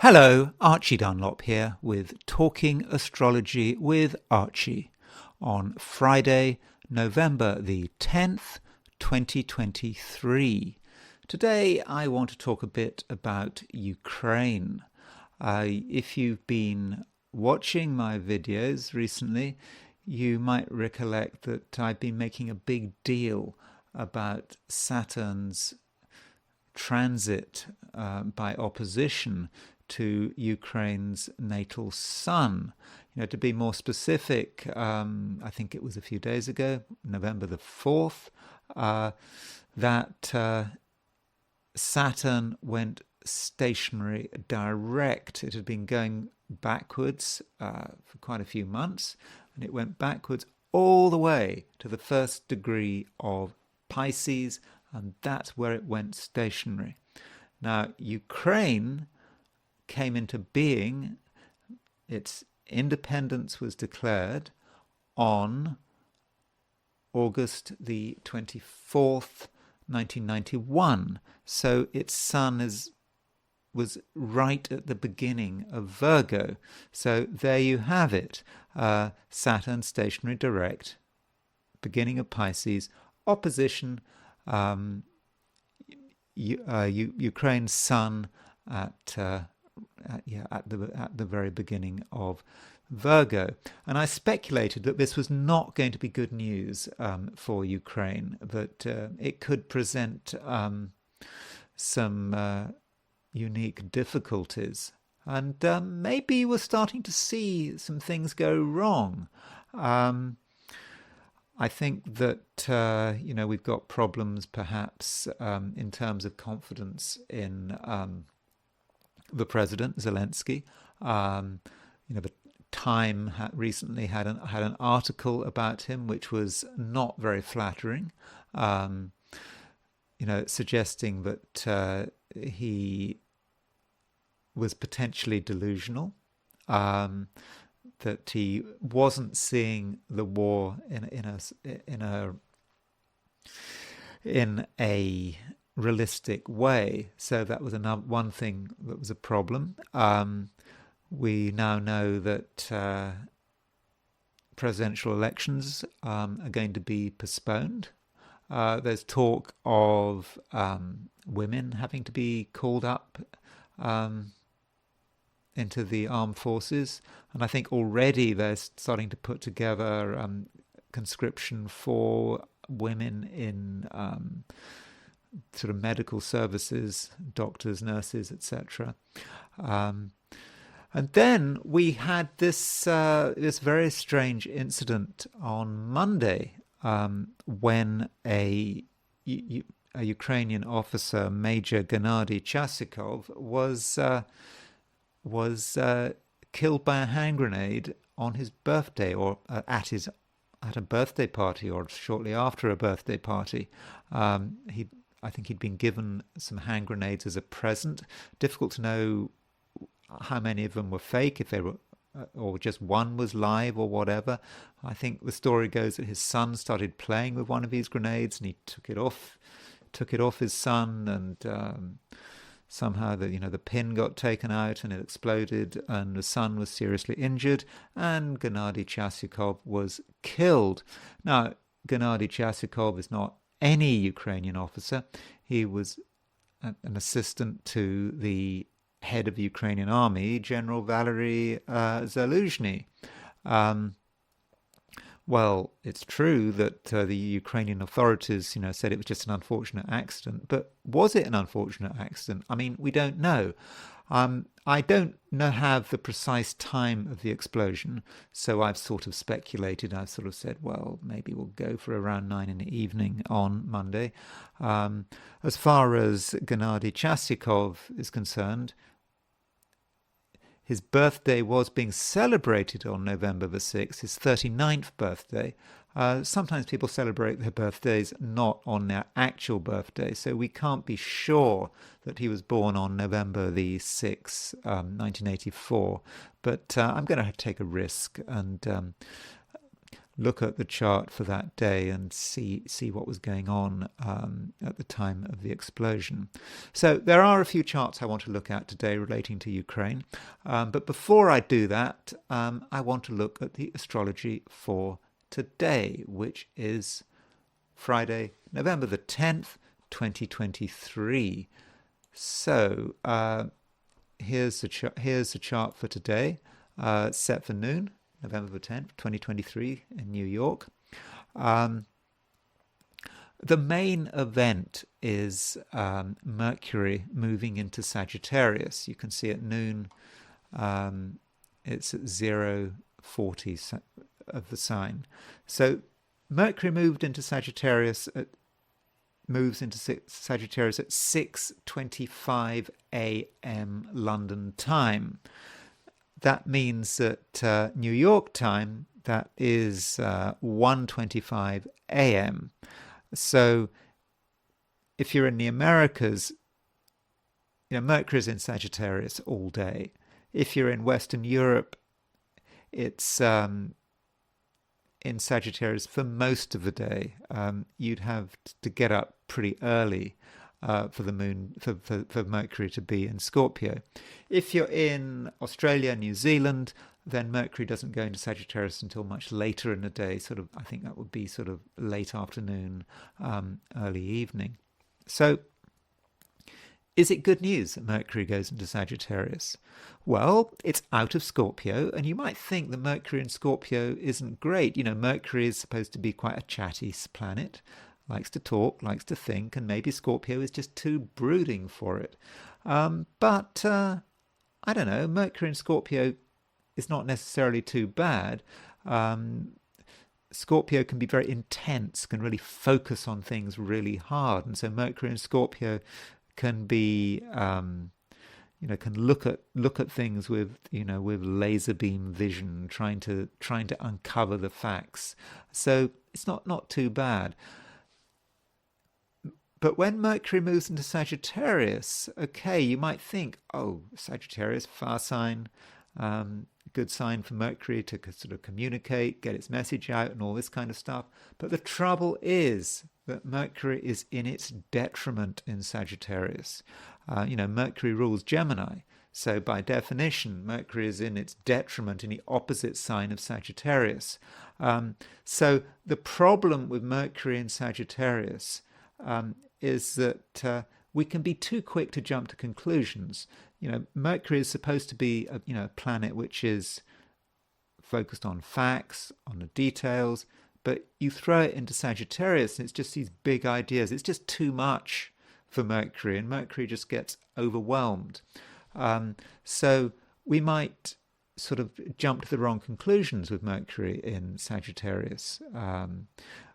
Hello, Archie Dunlop here with Talking Astrology with Archie on Friday, November the 10th, 2023. Today I want to talk a bit about Ukraine. If you've been watching my videos recently, you might recollect that I've been making a big deal about Saturn's transit by opposition to Ukraine's natal sun. To be more specific, I think it was a few days ago, November the 4th, that Saturn went stationary direct. It had been going backwards for quite a few months, and it went backwards all the way to the first degree of Pisces, and that's where it went stationary. Now, Ukraine came into being, its independence was declared on August the 24th, 1991. So its sun was right at the beginning of Virgo. So there you have it. Saturn stationary direct, beginning of Pisces, opposition, Ukraine's sun at the very beginning of Virgo. And I speculated that this was not going to be good news for Ukraine, that it could present some unique difficulties. And maybe we're starting to see some things go wrong. I think that, we've got problems perhaps in terms of confidence in the president, Zelensky. The Time recently had an article about him which was not very flattering, suggesting that he was potentially delusional, that he wasn't seeing the war in a realistic way. So that was one thing that was a problem. We now know that presidential elections are going to be postponed. There's talk of women having to be called up into the armed forces, and I think already they're starting to put together conscription for women in sort of medical services, doctors, nurses, etc. And then we had this very strange incident on Monday when a Ukrainian officer, Major Gennady Chasikov, was killed by a hand grenade on his birthday, or at a birthday party, or shortly after a birthday party. I think he'd been given some hand grenades as a present. Difficult to know how many of them were fake, if they were, or just one was live or whatever. I think the story goes that his son started playing with one of these grenades, and he took it off his son, and somehow the pin got taken out and it exploded, and the son was seriously injured, and Gennady Chasikov was killed. Now, Gennady Chasikov is not any Ukrainian officer. He was an assistant to the head of the Ukrainian army, General Valery Zaluzhny. Well, it's true that the Ukrainian authorities, said it was just an unfortunate accident, but was it an unfortunate accident? I mean, we don't know. I don't have the precise time of the explosion, so I've sort of speculated. I've sort of said, well, maybe we'll go for around 9 in the evening on Monday. As far as Gennady Chasikov is concerned, his birthday was being celebrated on November the 6th, his 39th birthday. Sometimes people celebrate their birthdays not on their actual birthday, so we can't be sure that he was born on November the 6th, 1984. But I'm going to take a risk and look at the chart for that day and see what was going on at the time of the explosion. So there are a few charts I want to look at today relating to Ukraine. But before I do that, I want to look at the astrology for today, which is Friday, November the 10th, 2023. So here's the chart for today, set for noon, November the 10th, 2023 in New York. The main event is Mercury moving into Sagittarius. You can see at noon, it's at 040 of the sign. So Mercury moves into Sagittarius at 6:25 a.m. London time. That means that New York time, that is 1:25 a.m. So if you're in the Americas, Mercury is in Sagittarius all day. If you're in Western Europe, it's in Sagittarius for most of the day. You'd have to get up pretty early for the moon, for Mercury to be in Scorpio. If you're in Australia, New Zealand, then Mercury doesn't go into Sagittarius until much later in the day. I think that would be sort of late afternoon, early evening. So is it good news that Mercury goes into Sagittarius? Well, it's out of Scorpio, and you might think that Mercury in Scorpio isn't great. Mercury is supposed to be quite a chatty planet, likes to talk, likes to think, and maybe Scorpio is just too brooding for it. But I don't know, Mercury in Scorpio is not necessarily too bad. Scorpio can be very intense, can really focus on things really hard, and so Mercury in Scorpio can be, can look at things with laser beam vision, trying to uncover the facts. So it's not too bad. But when Mercury moves into Sagittarius, okay, you might think, oh, Sagittarius, fire sign, good sign for Mercury to sort of communicate, get its message out and all this kind of stuff. But the trouble is that Mercury is in its detriment in Sagittarius. Mercury rules Gemini. So by definition, Mercury is in its detriment in the opposite sign of Sagittarius. So the problem with Mercury in Sagittarius is that we can be too quick to jump to conclusions. Mercury is supposed to be a planet which is focused on facts, on the details, but you throw it into Sagittarius and it's just these big ideas. It's just too much for Mercury, and Mercury just gets overwhelmed. So we might sort of jump to the wrong conclusions with Mercury in Sagittarius.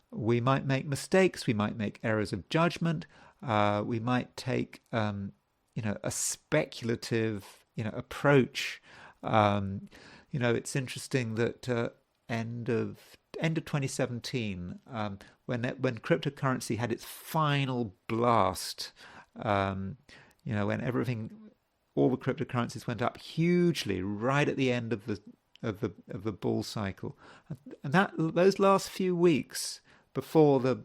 We might make mistakes. We might make errors of judgment. We might take a speculative approach. It's interesting that end of 2017, when cryptocurrency had its final blast, when all the cryptocurrencies went up hugely right at the end of the bull cycle, and those last few weeks before the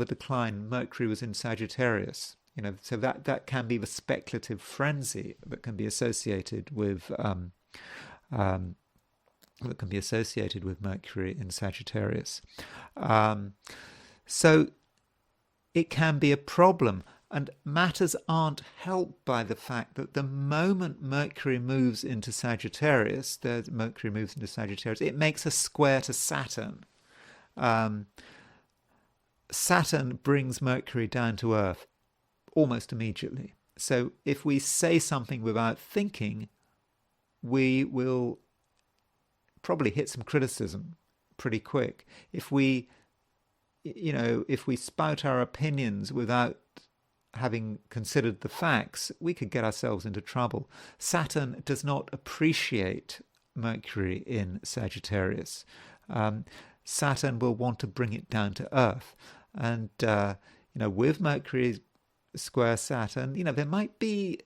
decline, Mercury was in Sagittarius. So that can be the speculative frenzy that can be associated with Mercury in Sagittarius. So it can be a problem, and matters aren't helped by the fact that the moment Mercury moves into Sagittarius, it makes a square to Saturn. Saturn brings Mercury down to Earth almost immediately. So if we say something without thinking, we will probably hit some criticism pretty quick. If we spout our opinions without having considered the facts, we could get ourselves into trouble. Saturn does not appreciate Mercury in Sagittarius. Saturn will want to bring it down to Earth. And, with Mercury square Saturn, there might be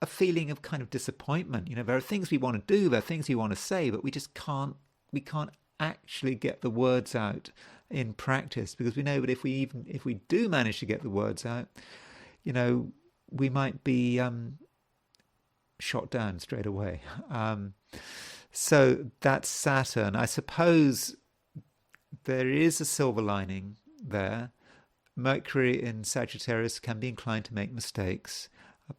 a feeling of kind of disappointment. There are things we want to do, there are things we want to say, but we just can't actually get the words out in practice, because we know that if we do manage to get the words out, we might be shot down straight away. So that's Saturn. I suppose there is a silver lining there. Mercury in Sagittarius can be inclined to make mistakes,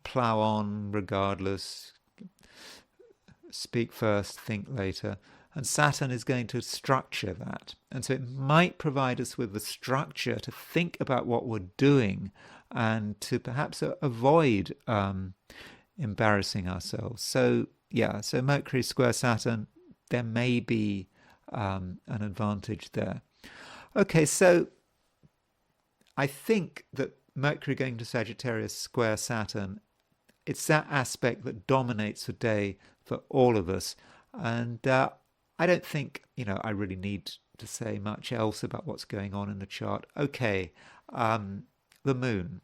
plow on regardless, speak first, think later. And Saturn is going to structure that. And so it might provide us with the structure to think about what we're doing and to perhaps avoid embarrassing ourselves. So Mercury square Saturn, there may be an advantage there. Okay, so I think that Mercury going to Sagittarius square Saturn, it's that aspect that dominates the day for all of us. And I don't think, I really need to say much else about what's going on in the chart. Okay, the moon.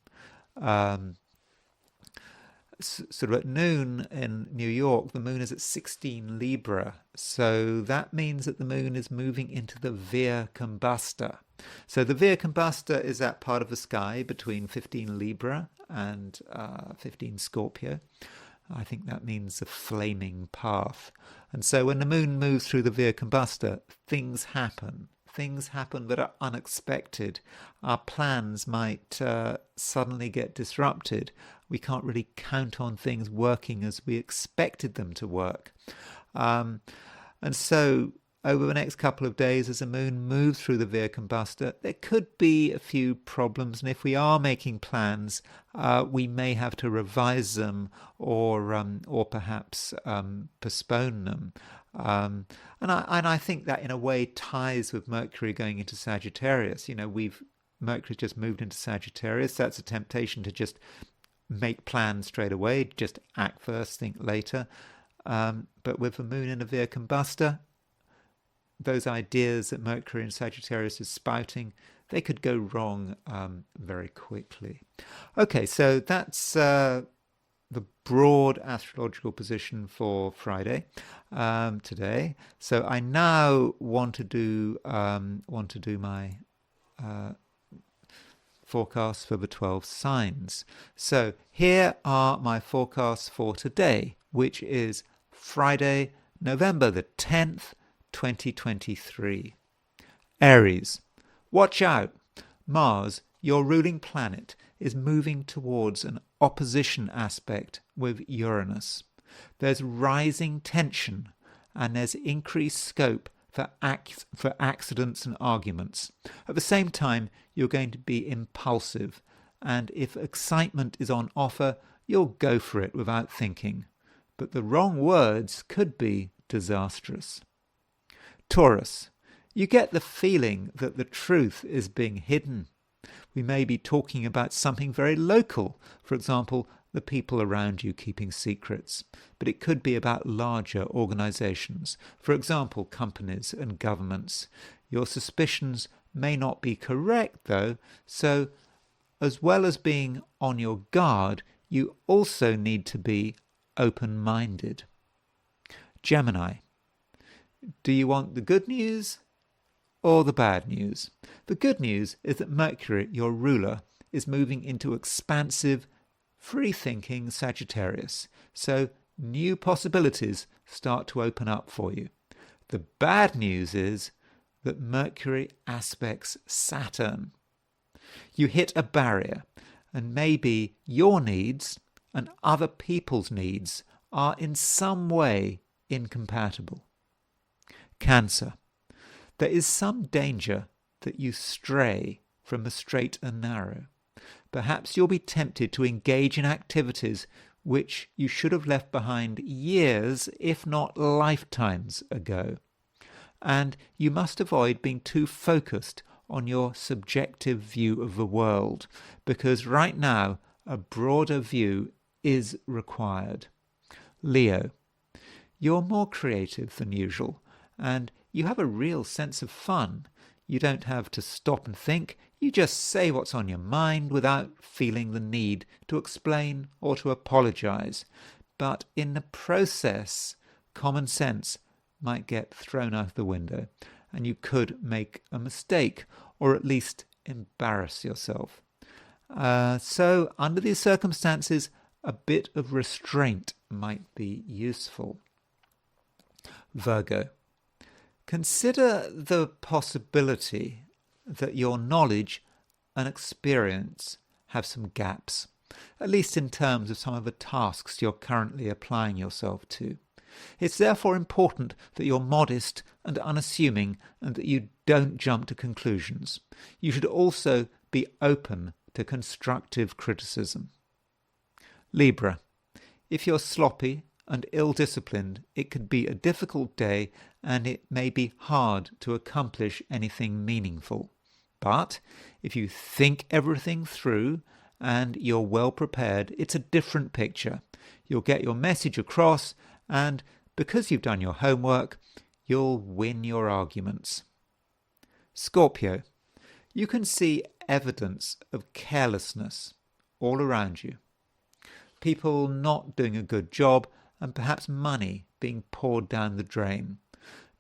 Sort of at noon in New York, the moon is at 16 Libra. So that means that the moon is moving into the Via Combusta. So the Via Combusta is that part of the sky between 15 Libra and 15 Scorpio. I think that means the flaming path. And so when the moon moves through the Via Combusta, things happen. Things happen that are unexpected. Our plans might suddenly get disrupted. We can't really count on things working as we expected them to work. And so over the next couple of days, as the moon moves through the Via Combusta, there could be a few problems. And if we are making plans, we may have to revise them or perhaps postpone them. And I think that in a way ties with Mercury going into Sagittarius. Mercury's just moved into Sagittarius. That's a temptation to just make plans straight away, just act first, think later. But with the moon in the Via Combusta, those ideas that Mercury in Sagittarius is spouting, they could go wrong very quickly. Okay, so that's the broad astrological position for Friday today. So I now want to do my forecasts for the 12 signs. So here are my forecasts for today, which is Friday, November the 10th, 2023. Aries, watch out. Mars, your ruling planet, is moving towards an opposition aspect with Uranus. There's rising tension and there's increased scope for accidents and arguments. At the same time, you're going to be impulsive, and if excitement is on offer, you'll go for it without thinking. But the wrong words could be disastrous. Taurus, you get the feeling that the truth is being hidden. We may be talking about something very local, for example, the people around you keeping secrets, but it could be about larger organizations, for example, companies and governments. Your suspicions may not be correct, though, so as well as being on your guard, you also need to be open-minded. Gemini, do you want the good news or the bad news? The good news is that Mercury, your ruler, is moving into expansive, free-thinking Sagittarius. So new possibilities start to open up for you. The bad news is that Mercury aspects Saturn. You hit a barrier, and maybe your needs and other people's needs are in some way incompatible. Cancer, there is some danger that you stray from the straight and narrow. Perhaps you'll be tempted to engage in activities which you should have left behind years, if not lifetimes ago. And you must avoid being too focused on your subjective view of the world, because right now a broader view is required. Leo, you're more creative than usual, and you have a real sense of fun. You don't have to stop and think. You just say what's on your mind without feeling the need to explain or to apologize. But in the process, common sense might get thrown out the window. and you could make a mistake or at least embarrass yourself. So under these circumstances, a bit of restraint might be useful. Virgo, consider the possibility that your knowledge and experience have some gaps, at least in terms of some of the tasks you're currently applying yourself to. It's therefore important that you're modest and unassuming and that you don't jump to conclusions. You should also be open to constructive criticism. Libra, if you're sloppy and ill-disciplined, it could be a difficult day and it may be hard to accomplish anything meaningful. But if you think everything through and you're well prepared, it's a different picture. You'll get your message across, and because you've done your homework, you'll win your arguments. Scorpio, you can see evidence of carelessness all around you. People not doing a good job and perhaps money being poured down the drain.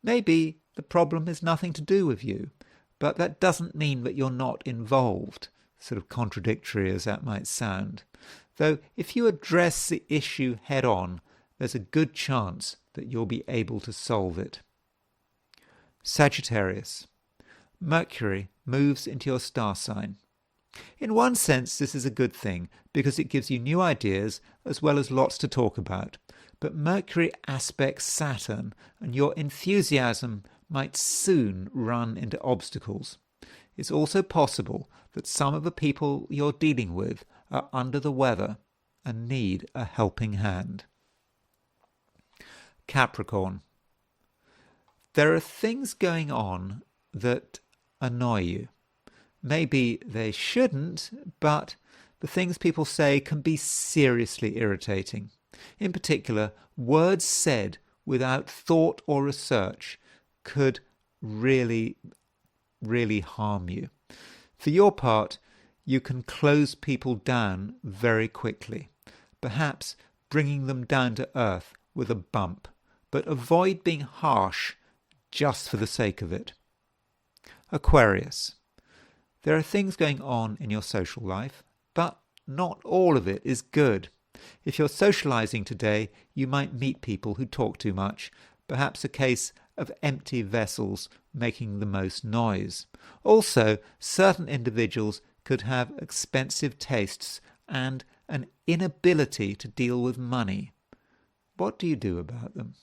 Maybe the problem has nothing to do with you, but that doesn't mean that you're not involved, sort of contradictory as that might sound. Though if you address the issue head on, there's a good chance that you'll be able to solve it. Sagittarius, Mercury moves into your star sign. In one sense, this is a good thing because it gives you new ideas as well as lots to talk about. But Mercury aspects Saturn, and your enthusiasm might soon run into obstacles. It's also possible that some of the people you're dealing with are under the weather and need a helping hand. Capricorn, there are things going on that annoy you. Maybe they shouldn't, but the things people say can be seriously irritating. In particular, words said without thought or research could really harm you. For your part, you can close people down very quickly, perhaps bringing them down to earth with a bump, but avoid being harsh just for the sake of it. Aquarius, there are things going on in your social life, but not all of it is good. If you're socializing today, you might meet people who talk too much, perhaps a case of empty vessels making the most noise. Also, certain individuals could have expensive tastes and an inability to deal with money. What do you do about them?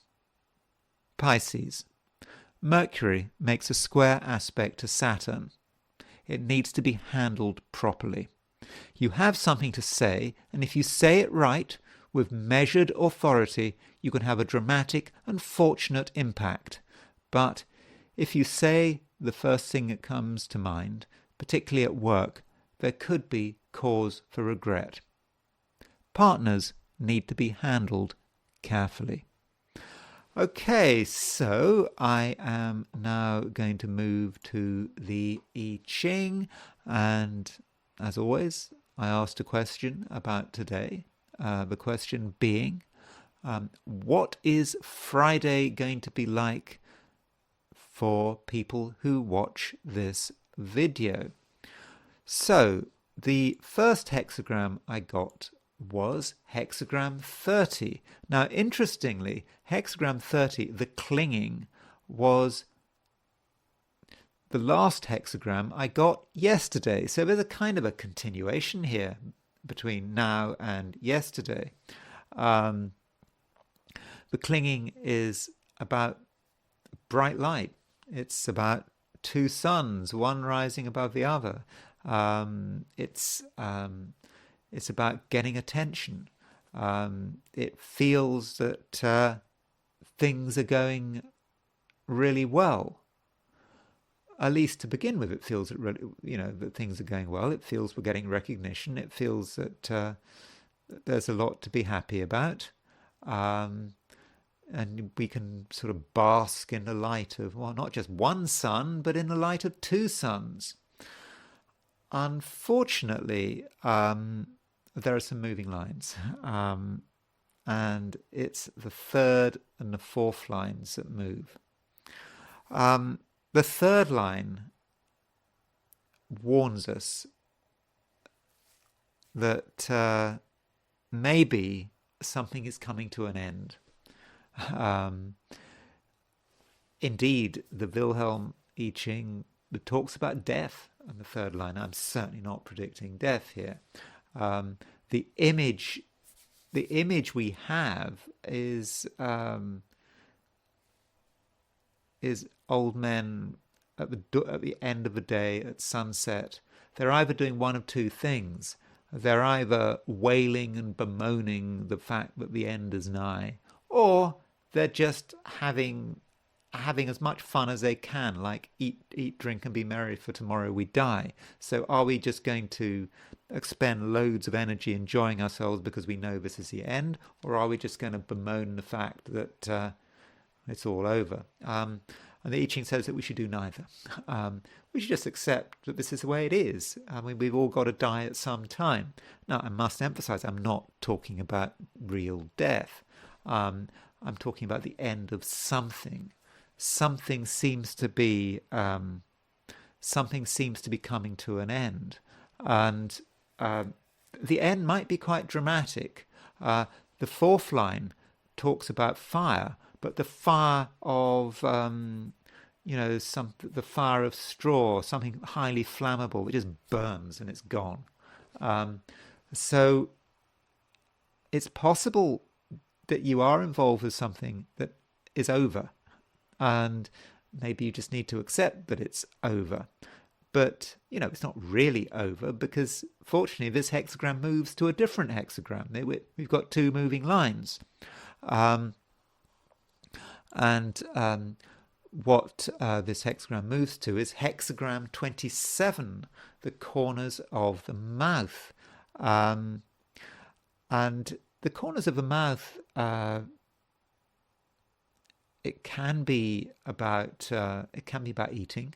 Pisces, Mercury makes a square aspect to Saturn. It needs to be handled properly. You have something to say, and if you say it right, with measured authority, you can have a dramatic and fortunate impact. But if you say the first thing that comes to mind, particularly at work, there could be cause for regret. Partners need to be handled carefully. Okay, so I am now going to move to the I Ching, and as always, I asked a question about today. The question being, what is Friday going to be like for people who watch this video? So the first hexagram I got was hexagram 30. Now, interestingly, hexagram 30, the clinging, was the last hexagram I got yesterday. So there's a kind of a continuation here between now and yesterday. The clinging is about bright light. It's about two suns, one rising above the other. It's about getting attention. It feels that things are going really well. At least to begin with, it feels that that things are going well. It feels we're getting recognition. It feels that there's a lot to be happy about, and we can sort of bask in the light of, well, not just one sun, but in the light of two suns. Unfortunately, there are some moving lines, and it's the third and the fourth lines that move. the third line warns us that maybe something is coming to an end. Indeed, the Wilhelm I Ching talks about death on the third line. I'm certainly not predicting death here. The image we have is old men at the end of the day at sunset. They're either doing one of two things. They're either wailing and bemoaning the fact that the end is nigh, or they're just having as much fun as they can, like eat, drink, and be merry, for tomorrow we die. So are we just going to expend loads of energy enjoying ourselves because we know this is the end, or are we just going to bemoan the fact that it's all over? And the I Ching says that we should do neither. We should just accept that this is the way it is. I mean, we've all got to die at some time. Now, I must emphasize, I'm not talking about real death. I'm talking about the end of something. Something seems to be coming to an end, and the end might be quite dramatic. The fourth line talks about fire, but the fire of the fire of straw, something highly flammable that just burns and it's gone. So it's possible that you are involved with something that is over, and maybe you just need to accept that it's over. But, it's not really over, because fortunately this hexagram moves to a different hexagram. We've got two moving lines. What this hexagram moves to is hexagram 27, the corners of the mouth. And the corners of the mouth, it can be about eating.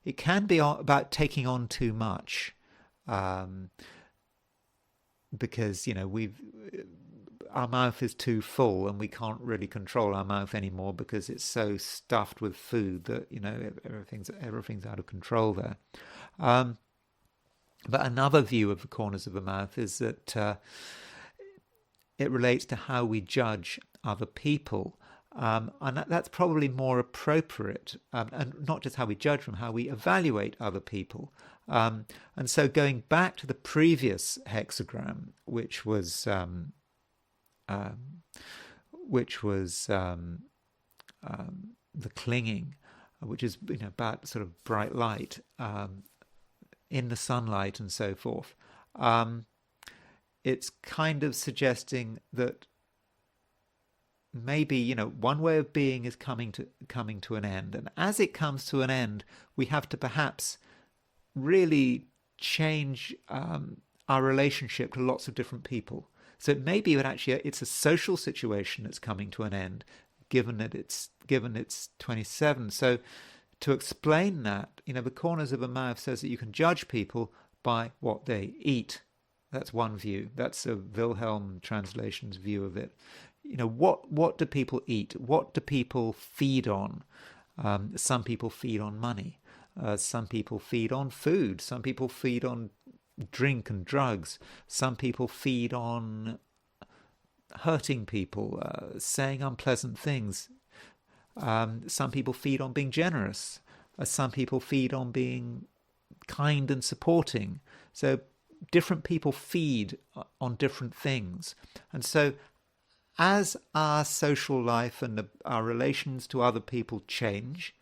It can be about taking on too much, because our mouth is too full and we can't really control our mouth anymore because it's so stuffed with food that everything's out of control there. But another view of the corners of the mouth is that it relates to how we judge other people. And that's probably more appropriate, and not just how we judge them, how we evaluate other people. And so going back to the previous hexagram, which was the clinging, which is about sort of bright light in the sunlight and so forth. It's kind of suggesting that maybe one way of being is coming to an end, and as it comes to an end, we have to perhaps really change our relationship to lots of different people. So it may be that actually it's a social situation that's coming to an end, given it's 27. So to explain that, the corners of a mouth says that you can judge people by what they eat. That's one view. That's a Wilhelm translation's view of it. What do people eat? What do people feed on? Some people feed on money. Some people feed on food. Some people feed on drink and drugs. Some people feed on hurting people, saying unpleasant things. Some people feed on being generous. Some people feed on being kind and supporting. So different people feed on different things. And so as our social life and our relations to other people change,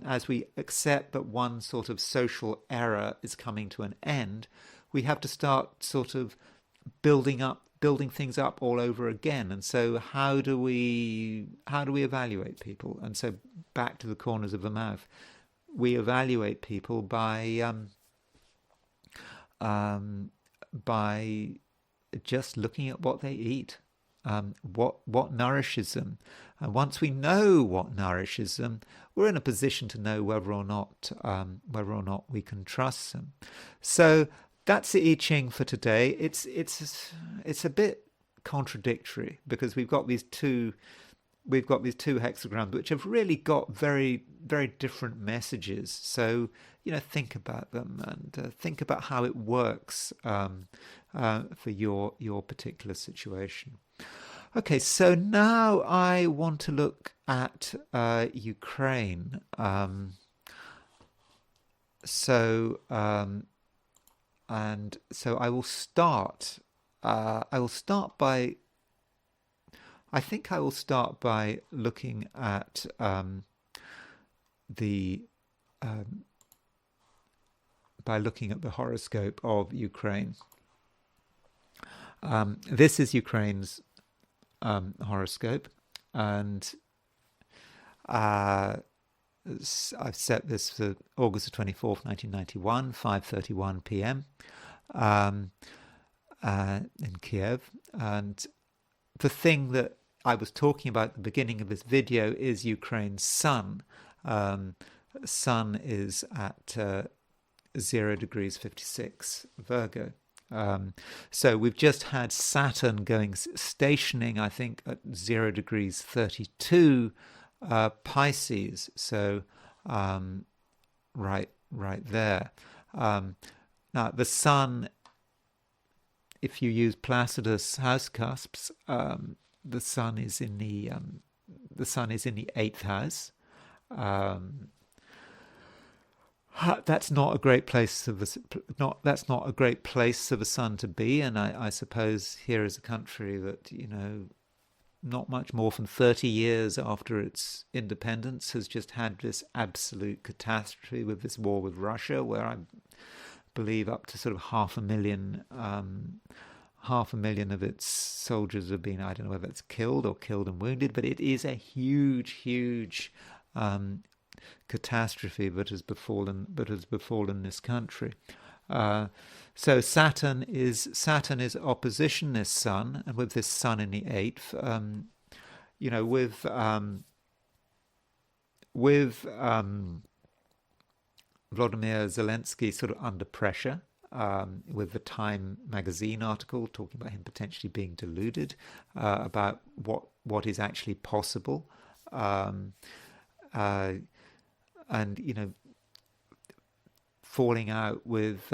as we accept that one sort of social era is coming to an end, we have to start sort of building things up all over again. And so how do we evaluate people? And so back to the corners of the mouth, we evaluate people by just looking at what they eat. What nourishes them, and once we know what nourishes them, we're in a position to know whether or not we can trust them. So that's the I Ching for today. It's a bit contradictory because we've got these two we've got these two hexagrams which have really got very, very different messages. So, think about them and think about how it works for your particular situation. Okay, so now I want to look at Ukraine. And so I will start. I think I will start by looking at the horoscope of Ukraine. This is Ukraine's horoscope, and I've set this for August the 24th, 1991, 5:31 p.m. In Kiev. And the thing that I was talking about at the beginning of this video is Ukraine's sun. Sun is at 0 degrees 56 Virgo. So we've just had Saturn stationing, I think, at 0 degrees 32 Pisces. So right there. Now the sun, if you use Placidus house cusps, the sun is in the 8th house. That's not a great place of that's not a great place for the sun to be, and I suppose here is a country that not much more than 30 years after its independence has just had this absolute catastrophe with this war with Russia, where I believe up to sort of 500,000 of its soldiers have been, I don't know whether it's killed and wounded, but it is a huge catastrophe that has befallen this country. So Saturn is opposition this sun, and with this sun in the 8th, with Vladimir Zelensky sort of under pressure, with the Time magazine article talking about him potentially being deluded about what is actually possible, and falling out with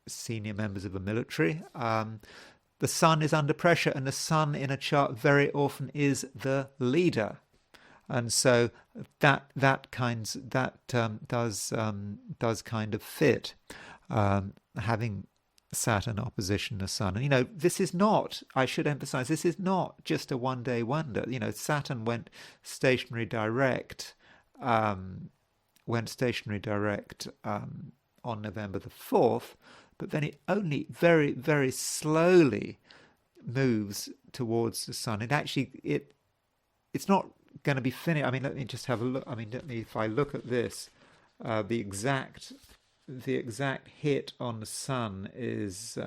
senior members of the military. The sun is under pressure, and the sun in a chart very often is the leader, and so that does kind of fit, having Saturn opposition the sun. And this is not, I should emphasize, this is not just a one-day wonder. Saturn went stationary direct on November the 4th, but then it only very, very slowly moves towards the sun. It's not going to be finished. I mean, let me just have a look. I mean, if I look at this, the exact hit on the sun is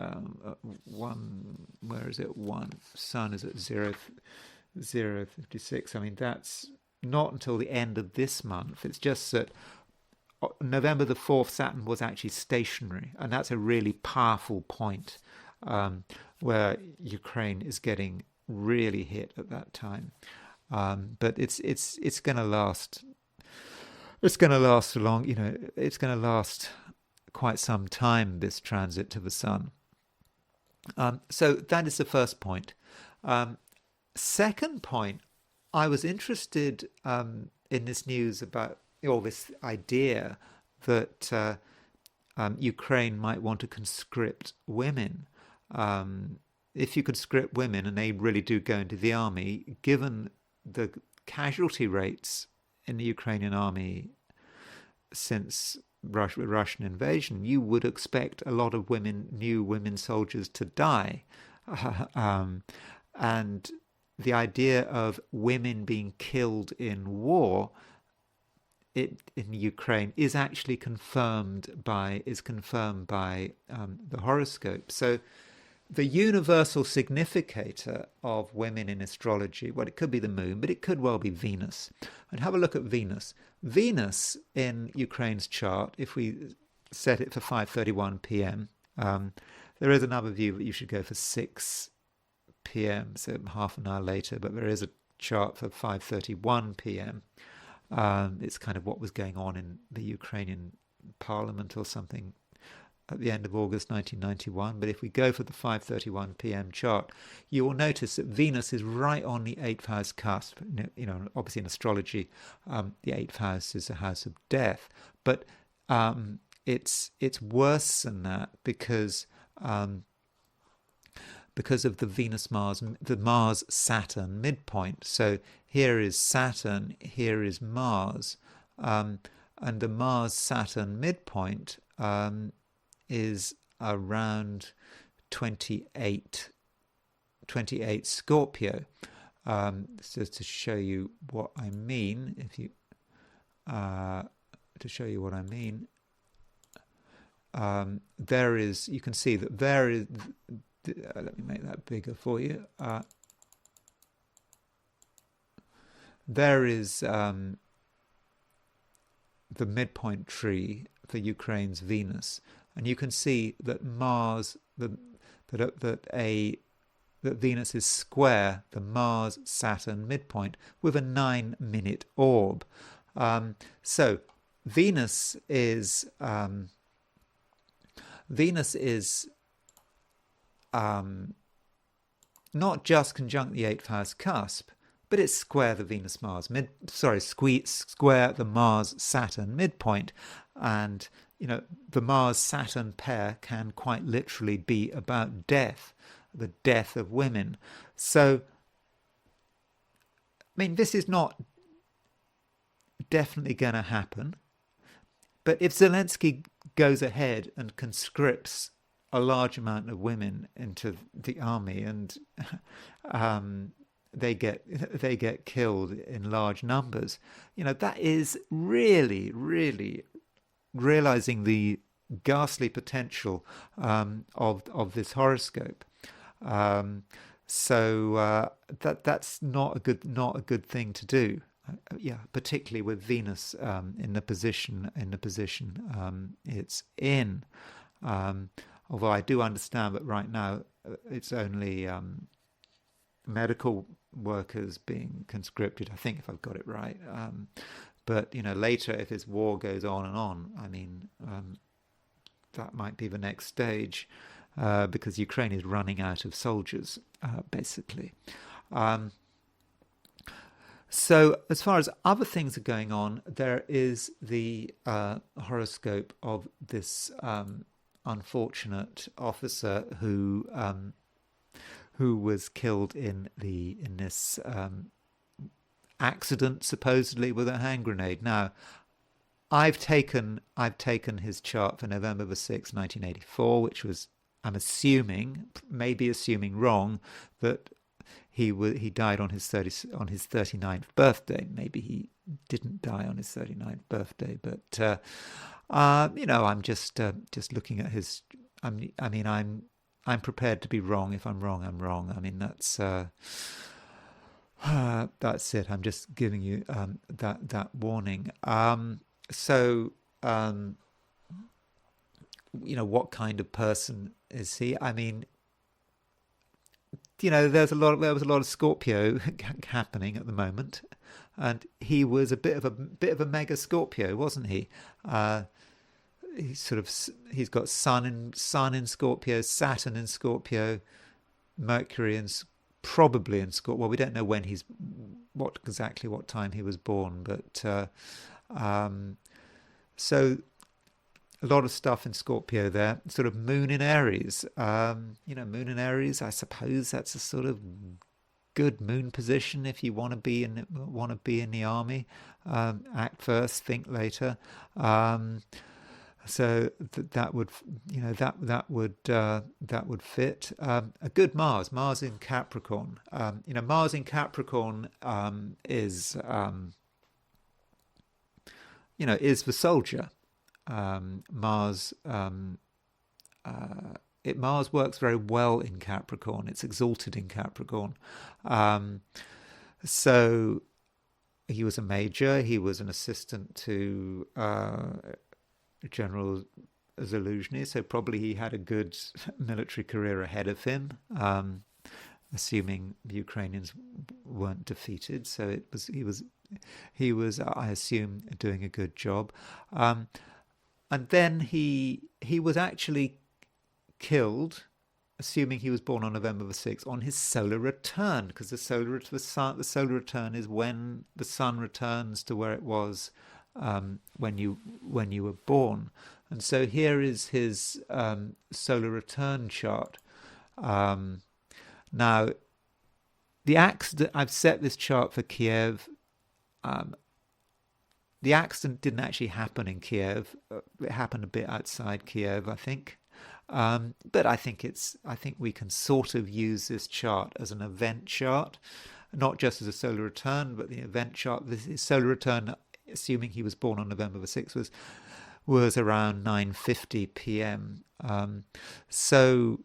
where is it? Sun is at 0.56. I mean, that's not until the end of this month. It's just that November the 4th, Saturn was actually stationary, and that's a really powerful point where Ukraine is getting really hit at that time. But it's going to last. It's going to last long. It's going to last quite some time, this transit to the sun. So that is the first point. Second point, I was interested in this news about this idea that Ukraine might want to conscript women. If you conscript women, and they really do go into the army, given the casualty rates in the Ukrainian army since Russian invasion, you would expect a lot of new women soldiers to die. And the idea of women being killed in war in Ukraine is actually confirmed by the horoscope. So the universal significator of women in astrology, well, it could be the moon, but it could well be Venus. And have a look at Venus. Venus in Ukraine's chart, if we set it for 5:31 p.m., there is another view that you should go for 6 p.m., so half an hour later, but there is chart for 5:31 p.m. It's kind of what was going on in the Ukrainian parliament or something at the end of August 1991. But if we go for the 5:31 p.m. chart, you will notice that Venus is right on the 8th house cusp. Obviously in astrology, the 8th house is a house of death, but it's worse than that because of the Mars-Saturn midpoint. So here is Saturn, here is Mars, and the Mars-Saturn midpoint is around 28 Scorpio. So to show you what I mean, there is, you can see that there is, let me make that bigger for you. There is the midpoint tree for Ukraine's Venus, and you can see that that Venus is square the Mars-Saturn midpoint with a 9-minute orb. So Venus is not just conjunct the 8th house cusp, but it's square the square the Mars-Saturn midpoint. And, the Mars-Saturn pair can quite literally be about death, the death of women. So, this is not definitely going to happen. But if Zelensky goes ahead and conscripts a large amount of women into the army and they get killed in large numbers, that is really, really realizing the ghastly potential of this horoscope. So that's not a good thing to do. Particularly with Venus in the position it's in. Although I do understand that right now it's only medical workers being conscripted, I think, if I've got it right. But later, if this war goes on and on, that might be the next stage, because Ukraine is running out of soldiers, basically. So as far as other things are going on, there is the horoscope of this unfortunate officer who was killed in this accident, supposedly with a hand grenade. Now, I've taken his chart for November the 6th, 1984, which was, I'm assuming wrong, that he died on his 39th birthday. Maybe he didn't die on his 39th birthday, but I'm just looking at his. I'm prepared to be wrong. If I'm wrong, I'm wrong. That's it. I'm just giving you that warning. What kind of person is he? There was a lot of Scorpio happening at the moment, and he was a bit of a mega Scorpio, wasn't he? He's got Sun in Scorpio, Saturn in Scorpio, Mercury probably in Scorpio. Well, we don't know what time he was born, but so a lot of stuff in Scorpio there. Sort of Moon in Aries. Moon in Aries, I suppose that's a sort of good moon position if you want to be in the army. Act first, think later. So that would fit. A good Mars in Capricorn. Mars in Capricorn is the soldier. Mars works very well in Capricorn. It's exalted in Capricorn. So he was a major. He was an assistant to General Zaluzhny. So probably he had a good military career ahead of him. assuming the Ukrainians weren't defeated. So he was, I assume, doing a good job. And then he was actually killed, assuming he was born on November the 6th, on his solar return, because the solar return is when the sun returns to where it was when you were born. And so here is his solar return chart. Now, the accident, I've set this chart for Kiev. The accident didn't actually happen in Kiev. It happened a bit outside Kiev, I think. But I think we can sort of use this chart as an event chart, not just as a solar return, but the event chart. The solar return, assuming he was born on November the 6th, was around 9:50 p.m. So,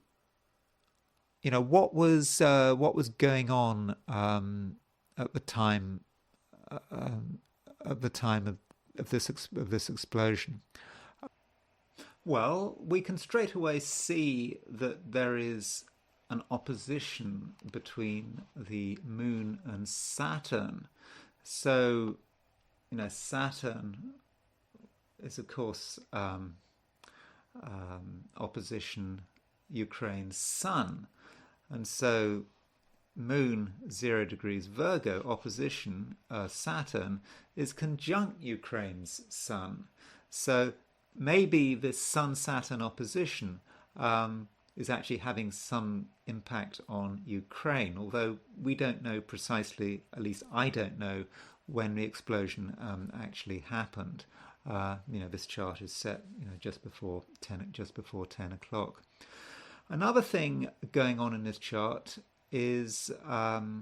what was going on at the time of this explosion? Well, we can straight away see that there is an opposition between the Moon and Saturn. So, Saturn is, of course, opposition Ukraine's Sun. And so Moon 0 degrees Virgo opposition Saturn is conjunct Ukraine's Sun. So maybe this Sun-Saturn opposition is actually having some impact on Ukraine, although we don't know precisely, at least I don't know, when the explosion actually happened. This chart is set just before 10 o'clock. Another thing going on in this chart is the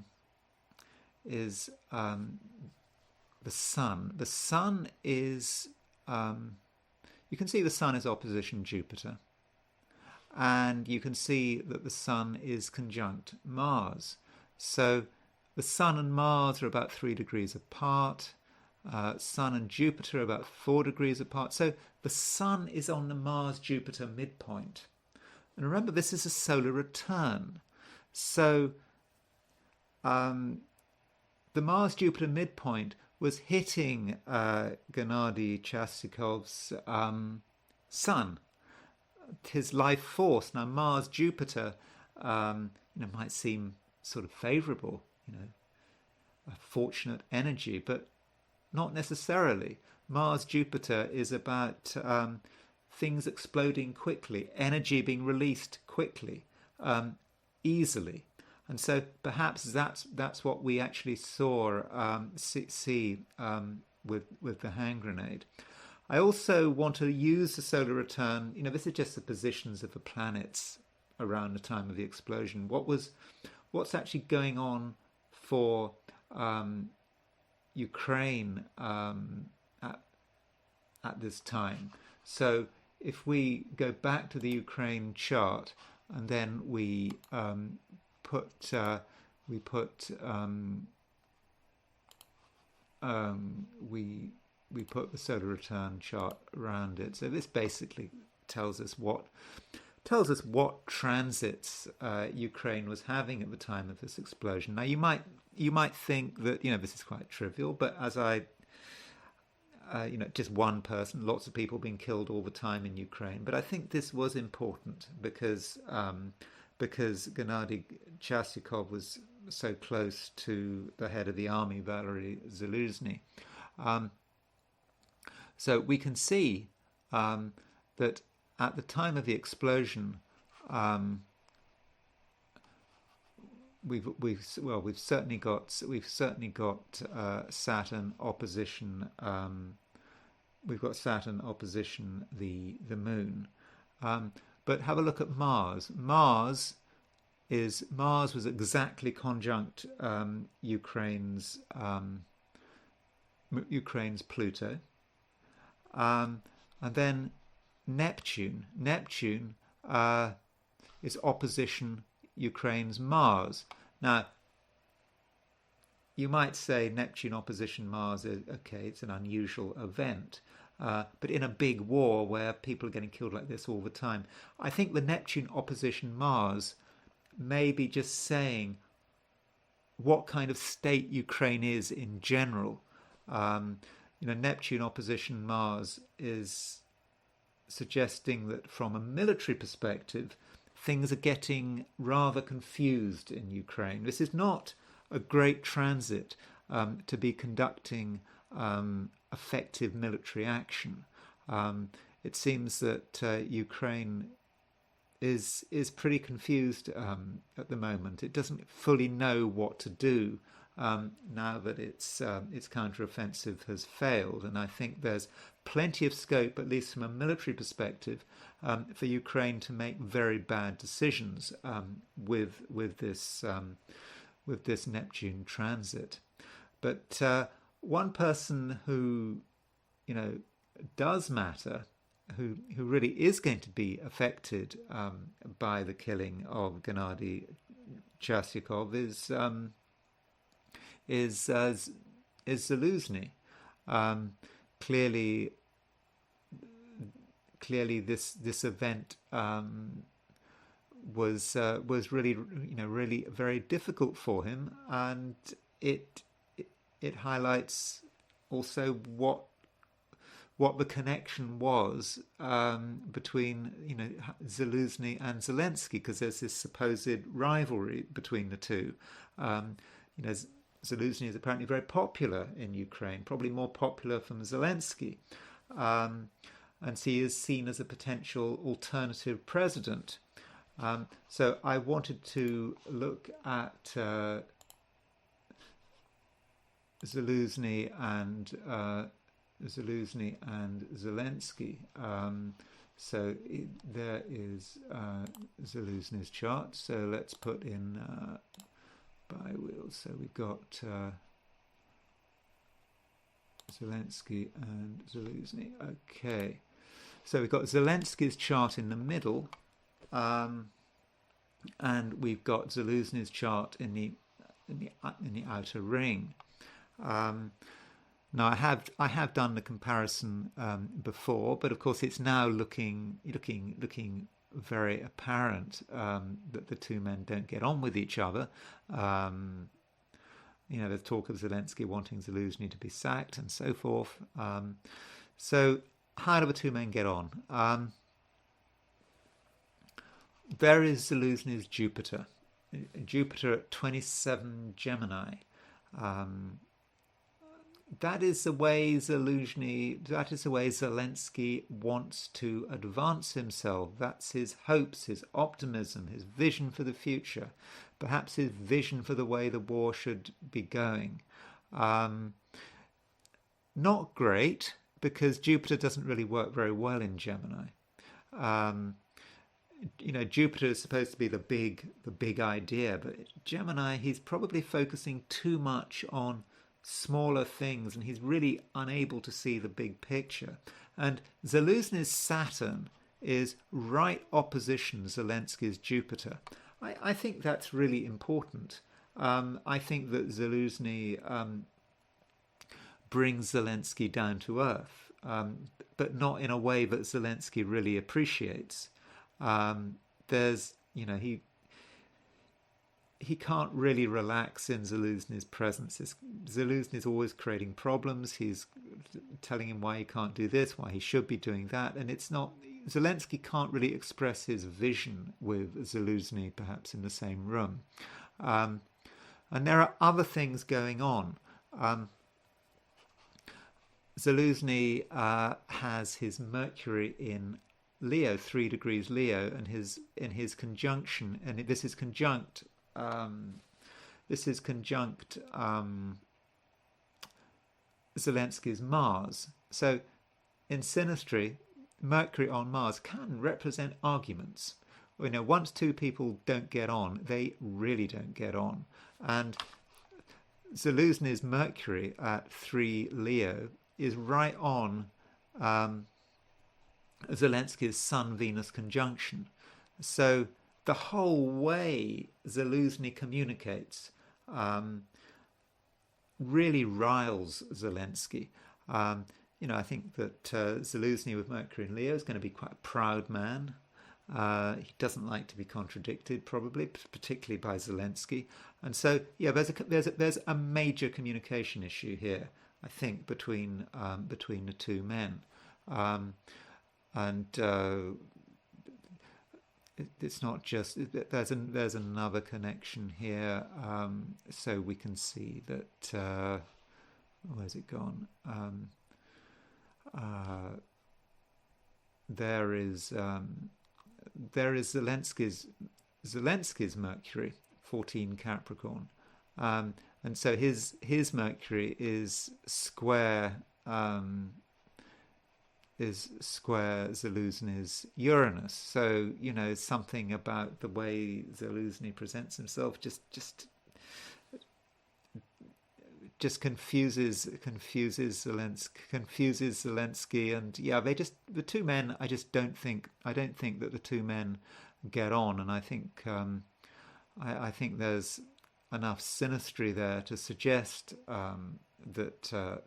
Sun. The Sun is you can see the Sun is opposition Jupiter, and you can see that the Sun is conjunct Mars. So the Sun and Mars are about 3 degrees apart. Sun and Jupiter are about 4 degrees apart. So the Sun is on the Mars-Jupiter midpoint. And remember, this is a solar return. So the Mars-Jupiter midpoint was hitting Gennady Chasikov's Sun, his life force. Now, Mars-Jupiter, might seem sort of favourable, a fortunate energy, but not necessarily. Mars-Jupiter is about things exploding quickly, energy being released quickly, easily. And so perhaps that's what we actually saw see with the hand grenade. I also want to use the solar return. This is just the positions of the planets around the time of the explosion. What's actually going on for Ukraine at this time? So if we go back to the Ukraine chart and then we put the solar return chart around it. So this basically tells us what transits Ukraine was having at the time of this explosion. Now you might think that this is quite trivial, but as just one person, lots of people being killed all the time in Ukraine. But I think this was important because Gennady Chasikov was so close to the head of the army, Valery Zaluzhny. So we can see that at the time of the explosion, we've certainly got Saturn opposition. We've got Saturn opposition the Moon. But have a look at Mars. Mars was exactly conjunct Ukraine's Pluto, and then Neptune is opposition Ukraine's Mars. Now, you might say Neptune opposition Mars is okay. It's an unusual event. But in a big war where people are getting killed like this all the time, I think the Neptune opposition Mars maybe just saying what kind of state Ukraine is in general. Neptune opposition Mars is suggesting that from a military perspective, things are getting rather confused in Ukraine. This is not a great transit to be conducting effective military action. It seems that Ukraine is pretty confused at the moment. It doesn't fully know what to do now that its counteroffensive has failed, and I think there's plenty of scope, at least from a military perspective, for Ukraine to make very bad decisions with this Neptune transit. But one person who does matter, who really is going to be affected by the killing of Gennady Chasyakov is Zaluzhny. Clearly, this event was really really very difficult for him, and it highlights also what the connection was between Zaluzhny and Zelensky, because there's this supposed rivalry between the two. Zaluzhny is apparently very popular in Ukraine, probably more popular from Zelensky, and he is seen as a potential alternative president. So I wanted to look at Zaluzhny and Zelensky. So there is Zaluzhny's chart. So let's put in by wheel. So we've got Zelensky and Zaluzhny. Okay. So we've got Zelensky's chart in the middle, and we've got Zaluzhny's chart in the outer ring. Now I have done the comparison before, but of course it's now looking very apparent that the two men don't get on with each other. There's talk of Zelensky wanting Zaluzhny to be sacked and so forth. So how do the two men get on? There is Zaluzhny's Jupiter at 27 Gemini. That is the way Zelensky wants to advance himself. That's his hopes, his optimism, his vision for the future, perhaps his vision for the way the war should be going. Not great, because Jupiter doesn't really work very well in Gemini. Jupiter is supposed to be the big idea, but Gemini, he's probably focusing too much on smaller things, and he's really unable to see the big picture. And Zaluzhny's Saturn is right opposition Zelensky's Jupiter. I think that's really important. I think that Zaluzhny brings Zelensky down to earth, but not in a way that Zelensky really appreciates. He can't really relax in Zaluzhny's presence. Zaluzhny's always creating problems. He's telling him why he can't do this, why he should be doing that, and it's not. Zelensky can't really express his vision with Zaluzhny, perhaps in the same room. And there are other things going on. Zaluzhny has his Mercury in Leo, 3 degrees Leo, and in his conjunction, and this is conjunct Zelensky's Mars. So in synastry, Mercury on Mars can represent arguments. Once two people don't get on, they really don't get on. And Zaluzhny's Mercury at 3 Leo is right on Zelensky's Sun-Venus conjunction. So the whole way Zaluzhny communicates really riles Zelensky. I think that Zaluzhny with Mercury in Leo is going to be quite a proud man. He doesn't like to be contradicted, probably, particularly by Zelensky. And so, yeah, there's a major communication issue here, I think, between the two men. Um, and it's not just there's another connection here, so we can see that where's it gone? There is Zelensky's Mercury, 14 Capricorn, and so his Mercury is square Zelensky's Uranus. So something about the way Zelensky presents himself just confuses Zelensky, and yeah, the two men. I don't think that the two men get on, and I think there's enough synastry there to suggest that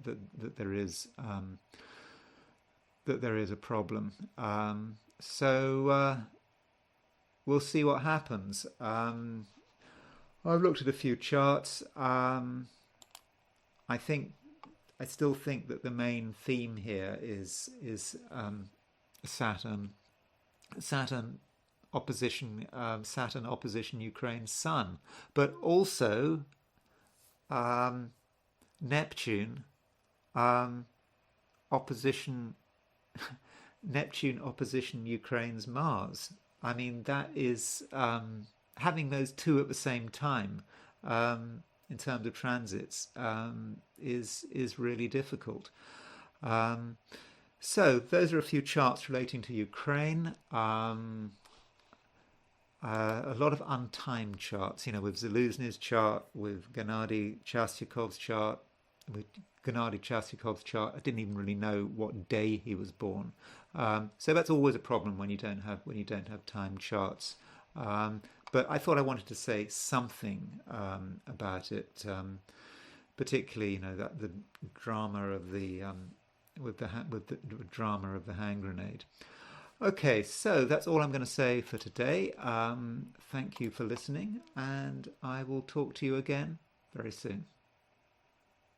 there is a problem. So we'll see what happens. I've looked at a few charts. I still think that the main theme here is Saturn opposition Ukraine's Sun, but also Neptune opposition Ukraine's Mars. I mean, that is having those two at the same time. In terms of transits, is really difficult. So those are a few charts relating to Ukraine. A lot of untimed charts, with Zelensky's chart, with Gennady Chastyakov's chart. With Gennady Chastyakov's chart, I didn't even really know what day he was born. So that's always a problem when you don't have timed charts. But I thought I wanted to say something about it, particularly that the drama of the with the drama of the hand grenade. Okay, so that's all I'm going to say for today. Thank you for listening, and I will talk to you again very soon.